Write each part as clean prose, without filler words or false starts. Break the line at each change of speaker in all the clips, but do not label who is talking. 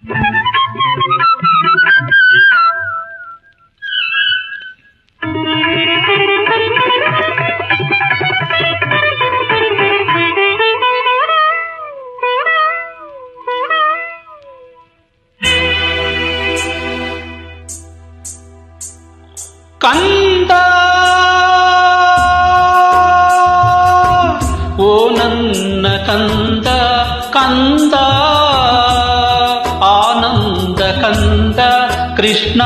ಕಂದ ಓ ನನ್ನ ಕಂದ ಕಂದ ಆನಂದ ಕಂದ ಕೃಷ್ಣ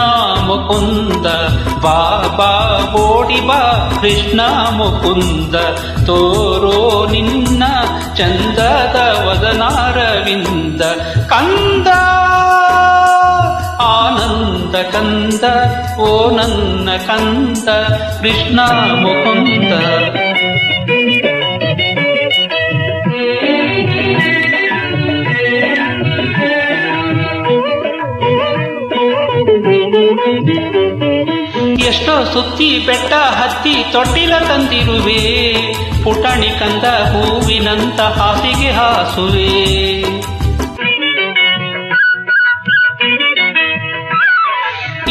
ಮುಕುಂದ ಬಾಬಾ ಓಡಿ ಬಾ ಕೃಷ್ಣ ಮುಕುಂದ ತೋರೋ ನಿನ್ನ ಚಂದದ ವದನಾರವಿಂದ ಕಂದ ಆನಂದ ಕಂದ ಓ ನನ್ನ ಕಂದ ಕೃಷ್ಣ ಮುಕುಂದ. ಎಷ್ಟೋ ಸುತ್ತಿ ಬೆಟ್ಟ ಹತ್ತಿ ತೊಟ್ಟಿಲ ತಂದಿರುವೆ, ಪುಟಣಿ ಕಂದ ಹೂವಿನಂತ ಹಾಸಿಗೆ ಹಾಸುವೆ.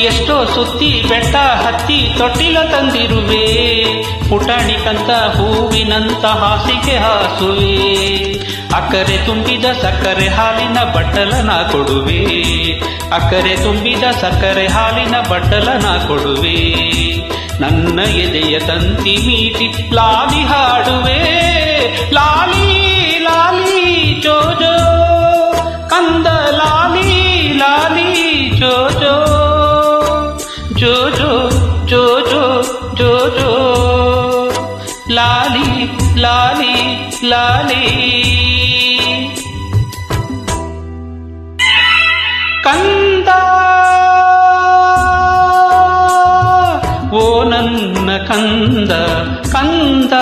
ಎಷ್ಟೋ ಸುತ್ತಿ ಬೆಟ್ಟ ಹತ್ತಿ ತೊಟ್ಟಿಲ ತಂದಿರುವೆ, ಪುಟಾಣಿ ಕಂತ ಹೂವಿನಂತ ಹಾಸಿಗೆ ಹಾಸುವೆ. ಅಕ್ಕರೆ ತುಂಬಿದ ಸಕ್ಕರೆ ಹಾಲಿನ ಬಟ್ಟಲನ ಕೊಡುವೆ, ಅಕ್ಕರೆ ತುಂಬಿದ ಸಕ್ಕರೆ ಹಾಲಿನ ಬಟ್ಟಲನ ಕೊಡುವೆ. ನನ್ನ ಎದೆಯ ತಂತಿ ಮೀಟಿ ಲಾಲಿ ಹಾಡುವೆ, ಲಾಲಿ ಲಾಲಿ ಜೋ ಜೋ ಕಂದ ಲಾಲಿ ಲಾಲಿ ಜೋ ಜೋ ಜೋ ಜೋ ಜೋ ಜೋ ಜೋ ಜೋ ಲಾಲಿ ಲಾಲಿ ಲಾಲಿ ಕಂದ ಓ ನನ್ನ ಕಂದ ಕಂದ.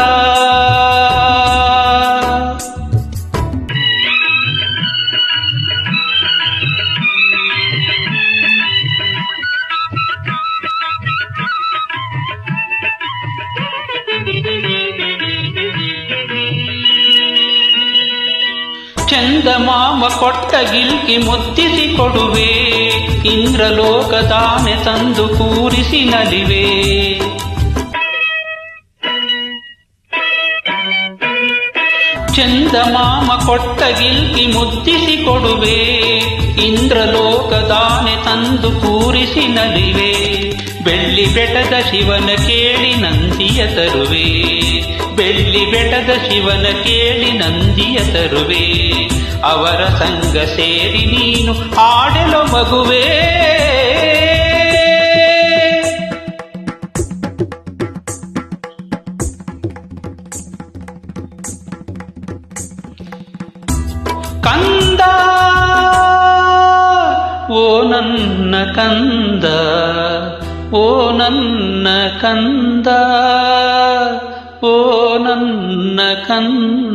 ಚಂದಮಾಮ ಕೊಟ್ಟ ಗಿಲ್ಕಿ ಮುತ್ತಿಸಿ ಕೊಡುವೆ, ಇಂದ್ರಲೋಕದಾನೆ ತಂದು ಕೂರಿಸಿ ನಲಿವೆ. ಚಂದಮಾಮ ಕೊಟ್ಟ ಗಿಲ್ಕಿ ಮುತ್ತಿಸಿ ಕೊಡುವೆ, ಇಂದ್ರಲೋಕದಾನೆ ತಂದು ಕೂರಿಸಿ ನಲಿವೆ. ಬೆಳ್ಳಿ ಬೆಟ್ಟದ ಶಿವನ ಕೇಳಿ ನಂದಿಯ ತರುವೆ, ಬೆಳ್ಳಿ ಬೆಟ್ಟದ ಶಿವನ ಕೇಳಿ ನಂದಿಯ ತರುವೆ. ಅವರ ಸಂಗ ಸೇರಿ ನೀನು ಹಾಡಲು ಮಗುವೆ. ಕಂದ ಓ ನನ್ನ ಕಂದ ಓ ನನ್ನ ಕಂದ ಓ ನನ್ನ ಕಂದ.